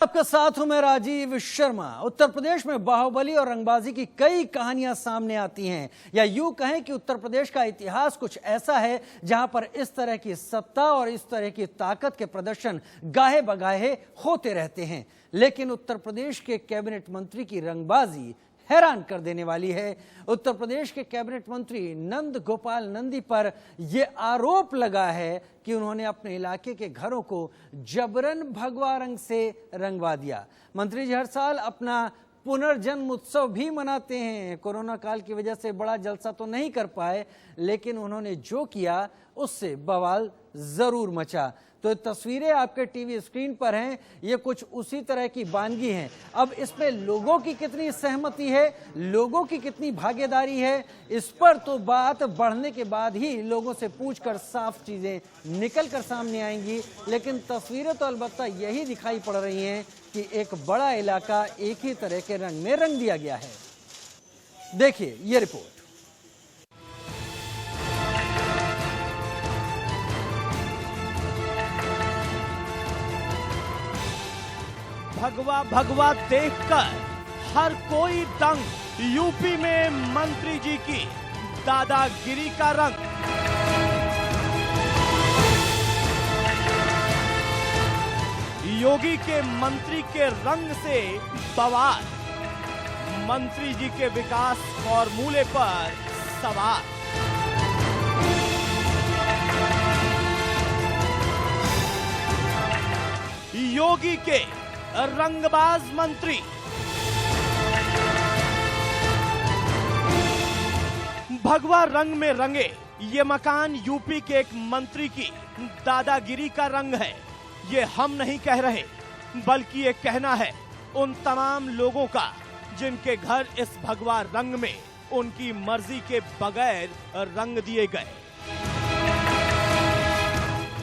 आपके साथ हूं मैं राजीव शर्मा। उत्तर प्रदेश में बाहुबली और रंगबाजी की कई कहानियां सामने आती हैं, या यूं कहें कि उत्तर प्रदेश का इतिहास कुछ ऐसा है जहां पर इस तरह की सत्ता और इस तरह की ताकत के प्रदर्शन गाहे बगाहे होते रहते हैं। लेकिन उत्तर प्रदेश के कैबिनेट मंत्री की रंगबाजी हैरान कर देने वाली है। उत्तर प्रदेश के कैबिनेट मंत्री नंद गोपाल नंदी पर यह आरोप लगा है कि उन्होंने अपने इलाके के घरों को जबरन भगवा रंग से रंगवा दिया। मंत्री जी हर साल अपना पुनर्जन्म उत्सव भी मनाते हैं। कोरोना काल की वजह से बड़ा जलसा तो नहीं कर पाए, लेकिन उन्होंने जो किया उससे बवाल जरूर मचा। तो तस्वीरें आपके टीवी स्क्रीन पर हैं, ये कुछ उसी तरह की वानगी हैं। अब इसमें लोगों की कितनी सहमति है, लोगों की कितनी भागीदारी है, इस पर तो बात बढ़ने के बाद ही लोगों से पूछकर साफ चीजें निकल कर सामने आएंगी। लेकिन तस्वीरें तो अलबत्ता यही दिखाई पड़ रही हैं कि एक बड़ा इलाका एक ही तरह के रंग में रंग दिया गया है। देखिए ये रिपोर्ट। भगवा भगवा देखकर हर कोई दंग। यूपी में मंत्री जी की दादागिरी का रंग। योगी के मंत्री के रंग से बवाल। मंत्री जी के विकास फॉर्मूले पर सवाल। योगी के रंगबाज मंत्री। भगवा रंग में रंगे ये मकान यूपी के एक मंत्री की दादागिरी का रंग है। ये हम नहीं कह रहे, बल्कि ये कहना है उन तमाम लोगों का जिनके घर इस भगवा रंग में उनकी मर्जी के बगैर रंग दिए गए।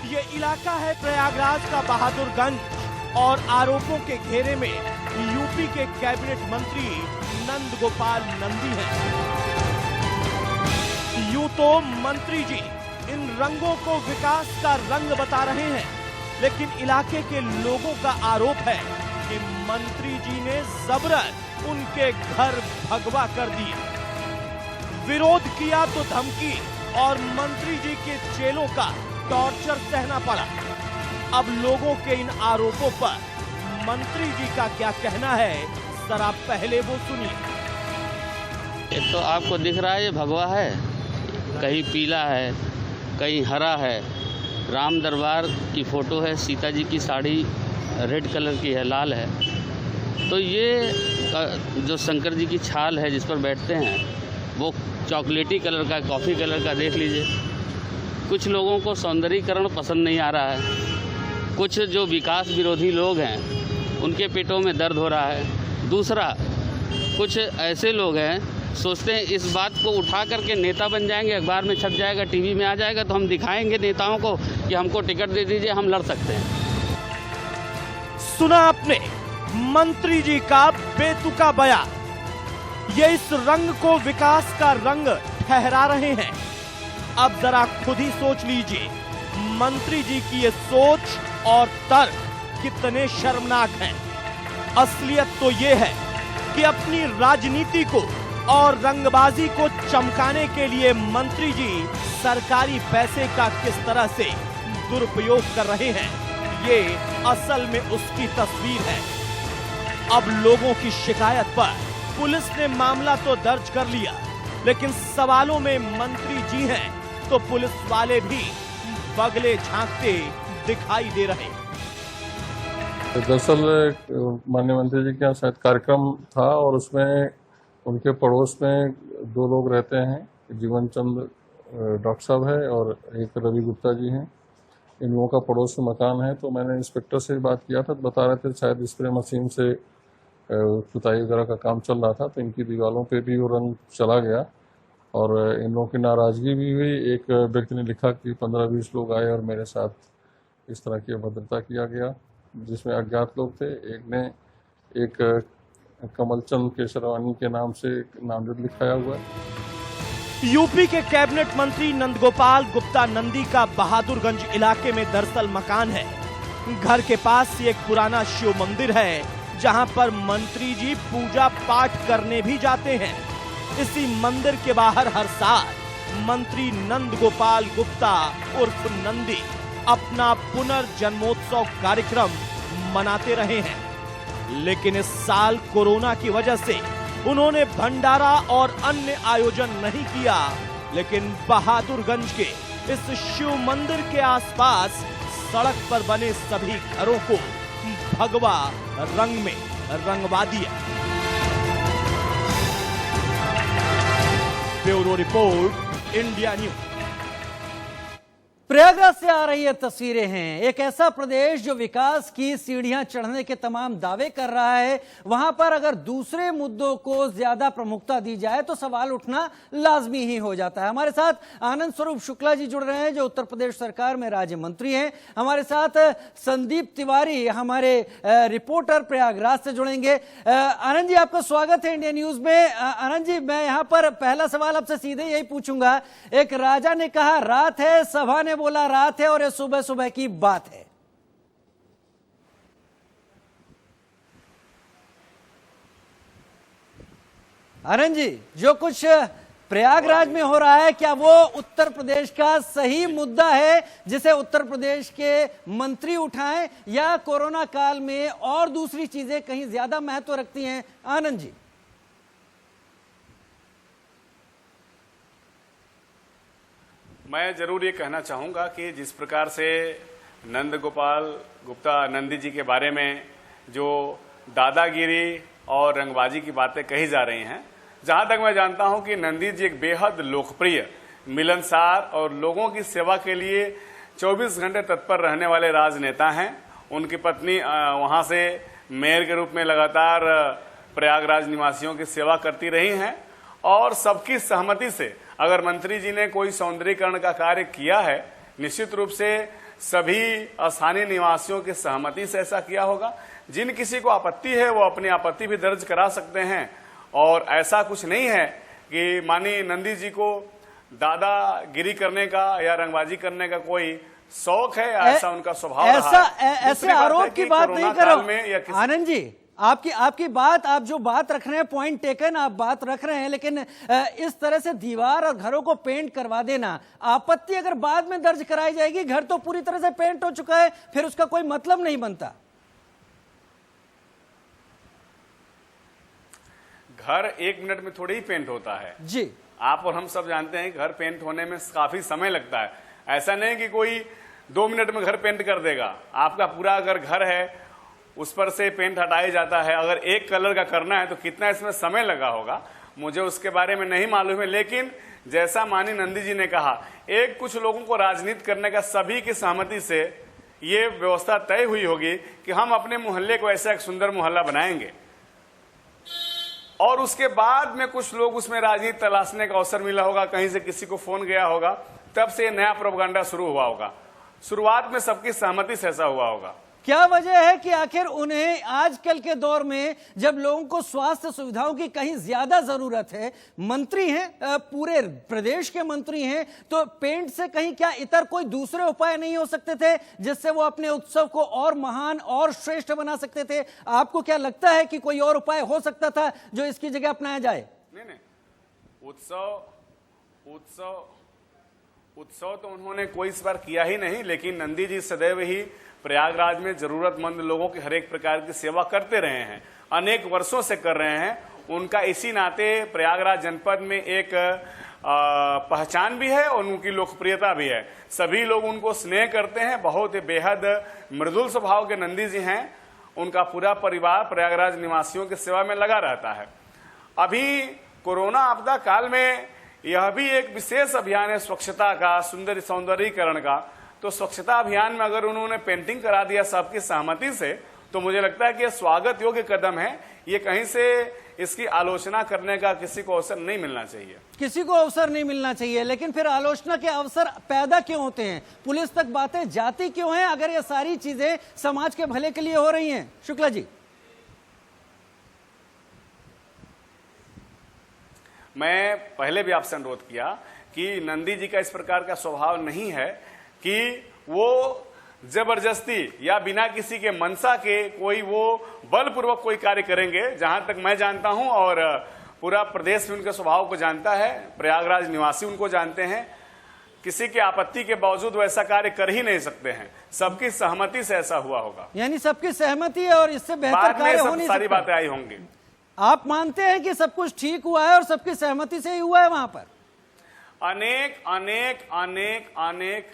ये इलाका है प्रयागराज का बहादुरगंज और आरोपों के घेरे में यूपी के कैबिनेट मंत्री नंद गोपाल नंदी हैं। यूं तो मंत्री जी इन रंगों को विकास का रंग बता रहे हैं, लेकिन इलाके के लोगों का आरोप है कि मंत्री जी ने जबरन उनके घर भगवा कर दिए। विरोध किया तो धमकी और मंत्री जी के चेलों का टॉर्चर सहना पड़ा। अब लोगों के इन आरोपों पर मंत्री जी का क्या कहना है, जरा पहले वो सुनिए। एक तो आपको दिख रहा है ये भगवा है, कहीं पीला है, कहीं हरा है। राम दरबार की फोटो है, सीता जी की साड़ी रेड कलर की है, लाल है। तो ये जो शंकर जी की छाल है जिस पर बैठते हैं वो चॉकलेटी कलर का, कॉफ़ी कलर का। देख लीजिए, कुछ लोगों को सौंदर्यीकरण पसंद नहीं आ रहा है। कुछ जो विकास विरोधी लोग हैं उनके पेटों में दर्द हो रहा है। दूसरा, कुछ ऐसे लोग हैं सोचते हैं इस बात को उठा करके नेता बन जाएंगे, अखबार में छप जाएगा, टीवी में आ जाएगा, तो हम दिखाएंगे नेताओं को कि हमको टिकट दे दीजिए, हम लड़ सकते हैं। सुना आपने मंत्री जी का बेतुका बयान। ये इस रंग को विकास का रंग ठहरा रहे हैं। अब जरा खुद ही सोच लीजिए, मंत्री जी की ये सोच और तर्क कितने शर्मनाक हैं। असलियत तो ये है कि अपनी राजनीति को और रंगबाजी को चमकाने के लिए मंत्री जी सरकारी पैसे का किस तरह से दुरुपयोग कर रहे हैं, ये असल में उसकी तस्वीर है। अब लोगों की शिकायत पर पुलिस ने मामला तो दर्ज कर लिया, लेकिन सवालों में मंत्री जी हैं तो पुलिस वाले भी बगले झांकते दिखाई दे रहे। दरअसल माननीय मंत्री जी के यहाँ शायद कार्यक्रम था और उसमें उनके पड़ोस में दो लोग रहते हैं, जीवन चंद डॉक्टर साहब है और एक रवि गुप्ता जी हैं। इन लोगों का पड़ोस में मकान है। तो मैंने इंस्पेक्टर से बात किया था, तो बता रहे थे शायद स्प्रे मशीन से पुताई वगैरह का काम चल रहा था, तो इनकी दीवारों पे भी वो रंग चला गया और इन लोगों की नाराज़गी भी हुई। एक व्यक्ति ने लिखा कि 15-20 लोग आए और मेरे साथ इस तरह की अभद्रता किया गया, जिसमें अज्ञात लोग थे। एक ने एक कमलचंद केशरवानी के नाम से नामजद लिखाया हुआ है। यूपी के कैबिनेट मंत्री नंदगोपाल गुप्ता नंदी का बहादुरगंज इलाके में दरअसल मकान है। घर के पास ही एक पुराना शिव मंदिर है जहां पर मंत्री जी पूजा पाठ करने भी जाते हैं। इसी मंदिर के बाहर हर साल मंत्री नंद गोपाल गुप्ता उर्फ नंदी अपना पुनर्जन्मोत्सव कार्यक्रम मनाते रहे हैं, लेकिन इस साल कोरोना की वजह से उन्होंने भंडारा और अन्य आयोजन नहीं किया, लेकिन बहादुरगंज के इस शिव मंदिर के आसपास सड़क पर बने सभी घरों को भगवा रंग में रंगवा दिया। Bureau report, India news. Prayagraj से आ रही ये तस्वीरें हैं। एक ऐसा प्रदेश जो विकास की सीढ़ियां चढ़ने के तमाम दावे कर रहा है, वहां पर अगर दूसरे मुद्दों को ज्यादा प्रमुखता दी जाए तो सवाल उठना लाजमी ही हो जाता है। हमारे साथ आनंद स्वरूप शुक्ला जी जुड़ रहे हैं जो उत्तर प्रदेश सरकार में राज्य मंत्री हैं। हमारे साथ संदीप तिवारी हमारे रिपोर्टर प्रयागराज से जुड़ेंगे। आनंद जी, आपका स्वागत है इंडिया न्यूज में। आनंद जी, मैं यहां पर पहला सवाल आपसे सीधे यही पूछूंगा। एक राजा ने कहा रात है, सभा ने बोला रात है, और ये सुबह सुबह की बात है। आनंद जी, जो कुछ प्रयागराज में हो रहा है, क्या वो उत्तर प्रदेश का सही मुद्दा है जिसे उत्तर प्रदेश के मंत्री उठाएं, या कोरोना काल में और दूसरी चीजें कहीं ज्यादा महत्व रखती हैं? आनंद जी। मैं जरूर ये कहना चाहूँगा कि जिस प्रकार से नंद गोपाल गुप्ता नंदी जी के बारे में जो दादागिरी और रंगबाजी की बातें कही जा रही हैं, जहाँ तक मैं जानता हूँ कि नंदी जी एक बेहद लोकप्रिय, मिलनसार और लोगों की सेवा के लिए 24 घंटे तत्पर रहने वाले राजनेता हैं। उनकी पत्नी वहाँ से मेयर के रूप में लगातार प्रयागराज निवासियों की सेवा करती रही हैं, और सबकी सहमति से अगर मंत्री जी ने कोई सौंदर्यीकरण का कार्य किया है, निश्चित रूप से सभी स्थानीय निवासियों की सहमति से ऐसा किया होगा। जिन किसी को आपत्ति है वो अपनी आपत्ति भी दर्ज करा सकते हैं, और ऐसा कुछ नहीं है कि माननीय नंदी जी को दादागिरी करने का या रंगबाजी करने का कोई शौक है, ऐसा उनका स्वभाव रहा है। ऐसे आरोप की बात नहीं करो आनंद जी। आपकी बात, आप जो बात रख रहे हैं, पॉइंट टेकन, आप बात रख रहे हैं, लेकिन इस तरह से दीवार और घरों को पेंट करवा देना, आपत्ति अगर बाद में दर्ज कराई जाएगी, घर तो पूरी तरह से पेंट हो चुका है, फिर उसका कोई मतलब नहीं बनता। घर 1 मिनट में थोड़ी ही पेंट होता है जी। आप और हम सब जानते हैं घर पेंट होने में काफी समय लगता है। ऐसा नहीं कि कोई 2 मिनट में घर पेंट कर देगा। आपका पूरा अगर घर है, उस पर से पेंट हटाया जाता है, अगर एक कलर का करना है तो कितना इसमें समय लगा होगा, मुझे उसके बारे में नहीं मालूम है। लेकिन जैसा माननीय नंदी जी ने कहा, एक कुछ लोगों को राजनीति करने का सभी की सहमति से ये व्यवस्था तय हुई होगी कि हम अपने मोहल्ले को ऐसा एक सुंदर मोहल्ला बनाएंगे, और उसके बाद में कुछ लोग उसमें राजनीति तलाशने का अवसर मिला होगा, कहीं से किसी को फोन गया होगा, तब से नया प्रोपगंडा शुरू हुआ होगा। शुरुआत में सबकी सहमति से ऐसा हुआ होगा। क्या वजह है कि आखिर उन्हें आजकल के दौर में, जब लोगों को स्वास्थ्य सुविधाओं की कहीं ज्यादा जरूरत है, मंत्री हैं, पूरे प्रदेश के मंत्री हैं, तो पेंट से कहीं क्या इतर कोई दूसरे उपाय नहीं हो सकते थे जिससे वो अपने उत्सव को और महान और श्रेष्ठ बना सकते थे? आपको क्या लगता है कि कोई और उपाय हो सकता था जो इसकी जगह अपनाया जाए? नहीं, उत्सव तो उन्होंने कोई इस बार किया ही नहीं, लेकिन नंदी जी सदैव ही प्रयागराज में जरूरतमंद लोगों की हर एक प्रकार की सेवा करते रहे हैं, अनेक वर्षों से कर रहे हैं। उनका इसी नाते प्रयागराज जनपद में एक पहचान भी है और उनकी लोकप्रियता भी है। सभी लोग उनको स्नेह करते हैं। बहुत ही बेहद मृदुल स्वभाव के नंदी जी हैं। उनका पूरा परिवार प्रयागराज निवासियों की सेवा में लगा रहता है। अभी कोरोना आपदा काल में यह भी एक विशेष अभियान है स्वच्छता का, सौंदर्यीकरण का। तो स्वच्छता अभियान में अगर उन्होंने पेंटिंग करा दिया सबकी सहमति से, तो मुझे लगता है कि यह स्वागत योग्य कदम है। ये कहीं से इसकी आलोचना करने का किसी को अवसर नहीं मिलना चाहिए। किसी को अवसर नहीं मिलना चाहिए, लेकिन फिर आलोचना के अवसर पैदा क्यों होते हैं? पुलिस तक बातें जाती क्यों हैं अगर ये सारी चीजें समाज के भले के लिए हो रही हैं? शुक्ला जी। मैं पहले भी आपसे अनुरोध किया कि नंदी जी का इस प्रकार का स्वभाव नहीं है कि वो जबरदस्ती या बिना किसी के मनसा के कोई वो बलपूर्वक कोई कार्य करेंगे। जहां तक मैं जानता हूं और पूरा प्रदेश में उनके स्वभाव को जानता है, प्रयागराज निवासी उनको जानते हैं, किसी के आपत्ति के बावजूद वो ऐसा कार्य कर ही नहीं सकते हैं। सबकी सहमति से ऐसा हुआ होगा, यानी सबकी सहमति है और इससे बेहतर बाद में कार्य हो सब नहीं सारी सकता। बातें आई होंगी। आप मानते हैं कि सब कुछ ठीक हुआ है और सबकी सहमति से ही हुआ है वहां पर? अनेक अनेक अनेक अनेक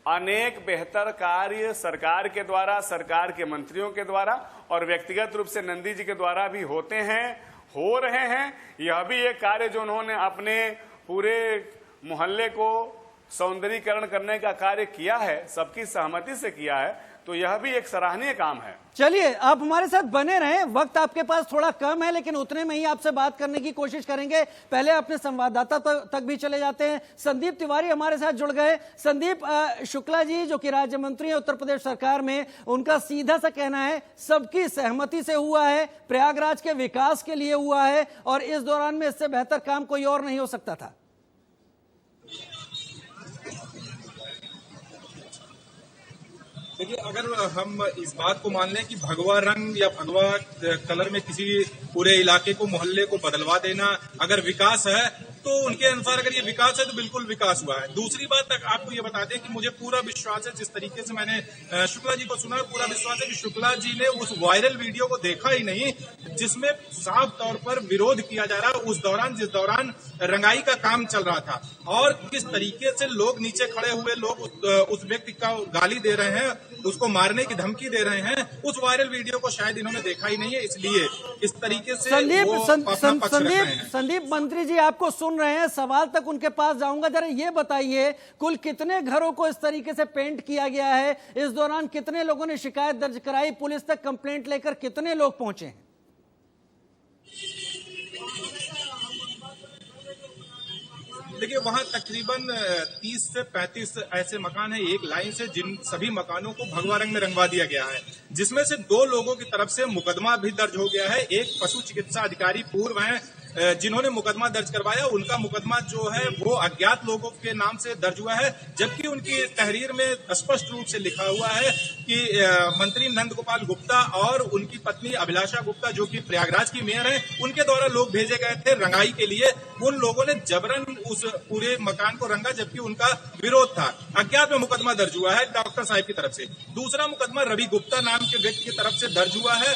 अनेक बेहतर कार्य सरकार के द्वारा, सरकार के मंत्रियों के द्वारा और व्यक्तिगत रूप से नंदी जी के द्वारा भी होते हैं, हो रहे हैं। यह भी एक कार्य जो उन्होंने अपने पूरे मोहल्ले को सौंदर्यीकरण करने का कार्य किया है, सबकी सहमति से किया है, तो यह भी एक सराहनीय काम है। चलिए, आप हमारे साथ बने रहें। वक्त आपके पास थोड़ा कम है, लेकिन उतने में ही आपसे बात करने की कोशिश करेंगे। पहले अपने संवाददाता तक भी चले जाते हैं। संदीप तिवारी हमारे साथ जुड़ गए। संदीप, शुक्ला जी जो कि राज्य मंत्री हैं उत्तर प्रदेश सरकार में, उनका सीधा सा कहना है सबकी सहमति से हुआ है, प्रयागराज के विकास के लिए हुआ है और इस दौरान में इससे बेहतर काम कोई और नहीं हो सकता था। देखिए, अगर हम इस बात को मान लें कि भगवा रंग या भगवा कलर में किसी पूरे इलाके को, मोहल्ले को बदलवा देना अगर विकास है, तो उनके अनुसार अगर ये विकास है तो बिल्कुल विकास हुआ है। दूसरी बात तक आपको ये बता दें कि मुझे पूरा विश्वास है, जिस तरीके से मैंने शुक्ला जी को सुना, पूरा विश्वास है कि शुक्ला जी ने उस वायरल वीडियो को देखा ही नहीं जिसमें साफ तौर पर विरोध किया जा रहा है उस दौरान, जिस दौरान रंगाई का काम चल रहा था, और किस तरीके से लोग नीचे खड़े हुए लोग उस व्यक्ति का गाली दे रहे हैं, उसको मारने की धमकी दे रहे हैं। उस वायरल वीडियो को शायद इन्होंने देखा ही नहीं है, इसलिए इस तरीके से संदीप मंत्री जी आपको सुन रहे हैं, सवाल तक उनके पास जाऊंगा। जरा ये बताइए, कुल कितने घरों को इस तरीके से पेंट किया गया है? इस दौरान कितने लोगों ने शिकायत दर्ज कराई? पुलिस तक कंप्लेंट लेकर कितने लोग पहुंचे हैं? देखिए, वहां तकरीबन 30 से 35 ऐसे मकान हैं एक लाइन से, जिन सभी मकानों को भगवा रंग में रंगवा दिया गया है, जिसमें से 2 लोगों की तरफ से मुकदमा भी दर्ज हो गया है। एक पशु चिकित्सा अधिकारी पूर्व हैं जिन्होंने मुकदमा दर्ज करवाया, उनका मुकदमा जो है वो अज्ञात लोगों के नाम से दर्ज हुआ है, जबकि उनकी तहरीर में स्पष्ट रूप से लिखा हुआ है कि मंत्री नंद गोपाल गुप्ता और उनकी पत्नी अभिलाषा गुप्ता जो कि प्रयागराज की मेयर हैं, उनके द्वारा लोग भेजे गए थे रंगाई के लिए। उन लोगों ने जबरन उस पूरे मकान को रंगा, जबकि उनका विरोध था। अज्ञात में मुकदमा दर्ज हुआ है डॉक्टर साहब की तरफ से। दूसरा मुकदमा रवि गुप्ता नाम के व्यक्ति की तरफ से दर्ज हुआ है,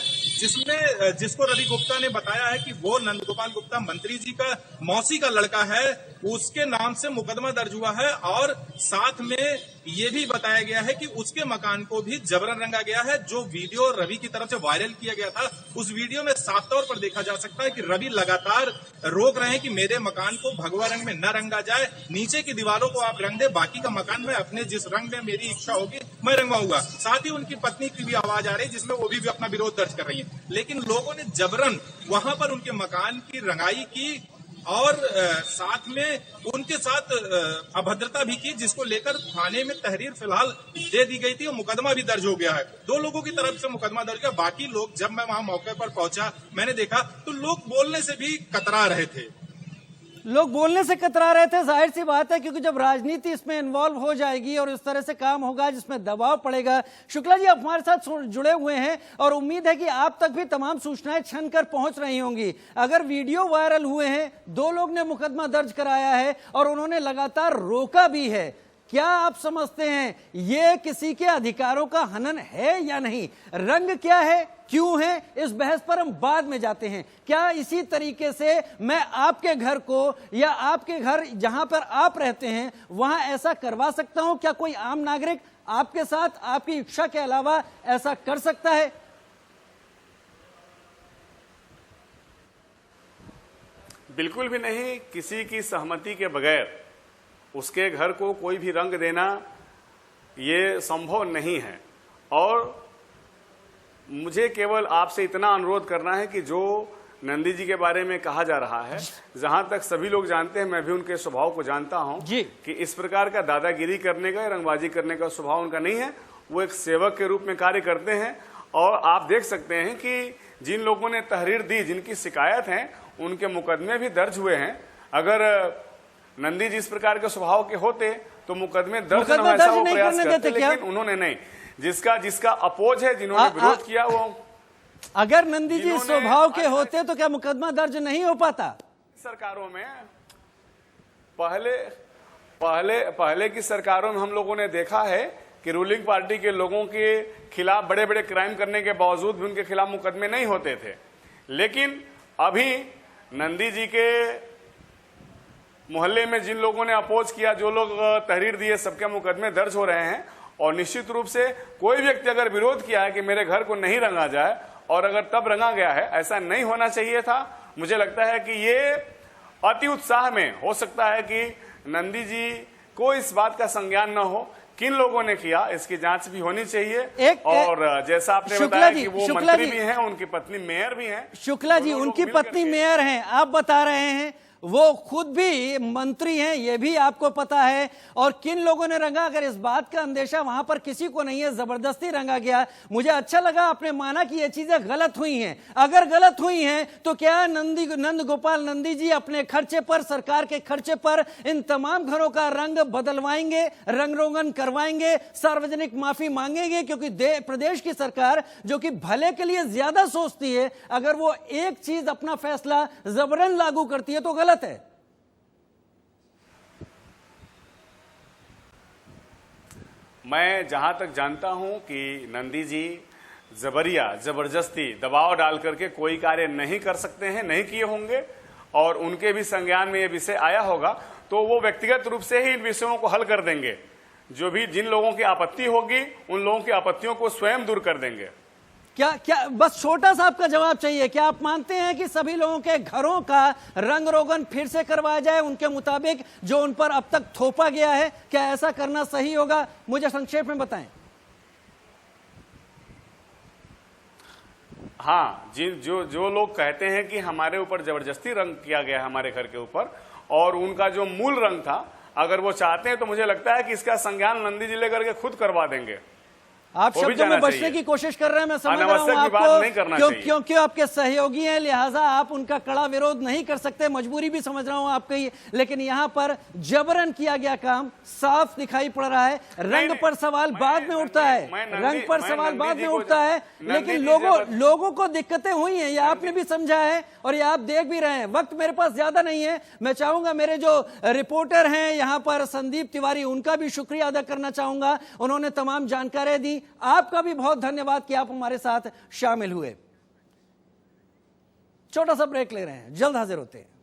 जिसको रवि गुप्ता ने बताया है कि वो नंद गोपाल गुप्ता मंत्री जी का मौसी का लड़का है, उसके नाम से मुकदमा दर्ज हुआ है। और साथ में ये भी बताया गया है कि उसके मकान को भी जबरन रंगा गया है। जो वीडियो रवि की तरफ से वायरल किया गया था, उस वीडियो में साफ तौर पर देखा जा सकता है कि रवि लगातार रोक रहे हैं कि मेरे मकान को भगवा रंग में न रंगा जाए, नीचे की दीवारों को आप रंग दे, बाकी का मकान में अपने जिस रंग में मेरी इच्छा होगी मैं रंगवाऊंगा। साथ ही उनकी पत्नी की भी आवाज आ रही है, जिसमें वो भी अपना विरोध दर्ज कर रही है। लेकिन लोगों ने जबरन वहां पर उनके मकान की रंगाई की और साथ में उनके साथ अभद्रता भी की, जिसको लेकर थाने में तहरीर फिलहाल दे दी गई थी और मुकदमा भी दर्ज हो गया है। 2 लोगों की तरफ से मुकदमा दर्ज किया। बाकी लोग, जब मैं वहां मौके पर पहुंचा, मैंने देखा तो लोग बोलने से भी कतरा रहे थे। लोग बोलने से कतरा रहे थे, जाहिर सी बात है, क्योंकि जब राजनीति इसमें इन्वॉल्व हो जाएगी और इस तरह से काम होगा जिसमें दबाव पड़ेगा। शुक्ला जी, आप हमारे साथ जुड़े हुए हैं और उम्मीद है कि आप तक भी तमाम सूचनाएं छन कर पहुंच रही होंगी। अगर वीडियो वायरल हुए हैं, 2 लोग ने मुकदमा दर्ज कराया है और उन्होंने लगातार रोका भी है, क्या आप समझते हैं ये किसी के अधिकारों का हनन है या नहीं? रंग क्या है, क्यों है, इस बहस पर हम बाद में जाते हैं। क्या इसी तरीके से मैं आपके घर को या आपके घर जहां पर आप रहते हैं वहां ऐसा करवा सकता हूं? क्या कोई आम नागरिक आपके साथ आपकी इच्छा के अलावा ऐसा कर सकता है? बिल्कुल भी नहीं। किसी की सहमति के बगैर उसके घर को कोई भी रंग देना ये संभव नहीं है। और मुझे केवल आपसे इतना अनुरोध करना है कि जो नंदी जी के बारे में कहा जा रहा है, जहां तक सभी लोग जानते हैं, मैं भी उनके स्वभाव को जानता हूं कि इस प्रकार का दादागिरी करने का, रंगबाजी करने का स्वभाव उनका नहीं है। वो एक सेवक के रूप में कार्य करते हैं। और आप देख सकते हैं कि जिन लोगों ने तहरीर दी, जिनकी शिकायत है, उनके मुकदमे भी दर्ज हुए हैं। अगर नंदी जी इस प्रकार के स्वभाव के होते तो मुकदमे दर्ज न हो, ऐसा वो प्रयास करते, लेकिन उन्होंने नहीं। जिसका जिसका अपोज है, जिन्होंने विरोध किया वो अगर नंदी जी जिन्होंने- स्वभाव के होते तो क्या मुकदमा दर्ज नहीं हो पाता? सरकारों में पहले की सरकारों में हम लोगों ने देखा है कि रूलिंग पार्टी के लोगों के खिलाफ बड़े बड़े क्राइम करने के बावजूद भी उनके खिलाफ मुकदमे नहीं होते थे। लेकिन अभी नंदी जी के मोहल्ले में जिन लोगों ने अपोज किया, जो लोग तहरीर दिए, सबके मुकदमे दर्ज हो रहे हैं। और निश्चित रूप से कोई व्यक्ति अगर विरोध किया है कि मेरे घर को नहीं रंगा जाए, और अगर तब रंगा गया है, ऐसा नहीं होना चाहिए था। मुझे लगता है कि ये अति उत्साह में हो सकता है कि नंदी जी को इस बात का संज्ञान न हो किन लोगों ने किया, इसकी जांच भी होनी चाहिए। और जैसा आपने बताया कि वो मंत्री भी हैं, उनकी पत्नी मेयर भी हैं। शुक्ला जी, उनकी पत्नी मेयर हैं, आप बता रहे हैं, वो खुद भी मंत्री हैं, ये भी आपको पता है। और किन लोगों ने रंगा, अगर इस बात का अंदेशा वहां पर किसी को नहीं है, जबरदस्ती रंगा गया। मुझे अच्छा लगा आपने माना कि ये चीजें गलत हुई हैं। अगर गलत हुई हैं तो क्या नंद गोपाल नंदी जी अपने खर्चे पर, सरकार के खर्चे पर इन तमाम घरों का रंग बदलवाएंगे, रंग रोगन करवाएंगे, सार्वजनिक माफी मांगेंगे? क्योंकि प्रदेश की सरकार जो कि भले के लिए ज्यादा सोचती है, अगर वो एक चीज अपना फैसला जबरन लागू करती है तो गलत है। मैं जहां तक जानता हूं कि नंदी जी जबरदस्ती दबाव डाल करके कोई कार्य नहीं कर सकते हैं, नहीं किए होंगे। और उनके भी संज्ञान में यह विषय आया होगा तो वो व्यक्तिगत रूप से ही इन विषयों को हल कर देंगे। जो भी जिन लोगों की आपत्ति होगी, उन लोगों की आपत्तियों को स्वयं दूर कर देंगे। क्या बस छोटा सा आपका जवाब चाहिए। क्या आप मानते हैं कि सभी लोगों के घरों का रंग रोगन फिर से करवाया जाए उनके मुताबिक जो उन पर अब तक थोपा गया है? क्या ऐसा करना सही होगा? मुझे संक्षेप में बताएं। हाँ, जो लोग कहते हैं कि हमारे ऊपर जबरदस्ती रंग किया गया है हमारे घर के ऊपर, और उनका जो मूल रंग था, अगर वो चाहते हैं तो मुझे लगता है कि इसका संज्ञान नंदी जी लेकर के खुद करवा देंगे। आप शब्दों में बचने की कोशिश कर रहे हैं, मैं समझ रहा हूं आपको, क्योंकि आपके सहयोगी हैं, लिहाजा आप उनका कड़ा विरोध नहीं कर सकते, मजबूरी भी समझ रहा हूं आपकी। लेकिन यहां पर जबरन किया गया काम साफ दिखाई पड़ रहा है। रंग पर सवाल बाद में उठता है, रंग पर सवाल बाद में उठता है, लेकिन लोगों को दिक्कतें हुई हैं, ये आपने भी समझा है और ये आप देख भी रहे हैं। वक्त मेरे पास ज्यादा नहीं है, मैं चाहूंगा मेरे जो रिपोर्टर हैं यहां पर, संदीप तिवारी, उनका भी शुक्रिया अदा करना चाहूंगा। उन्होंने तमाम जानकारी दी। आपका भी बहुत धन्यवाद कि आप हमारे साथ शामिल हुए। छोटा सा ब्रेक ले रहे हैं, जल्द हाजिर होते हैं।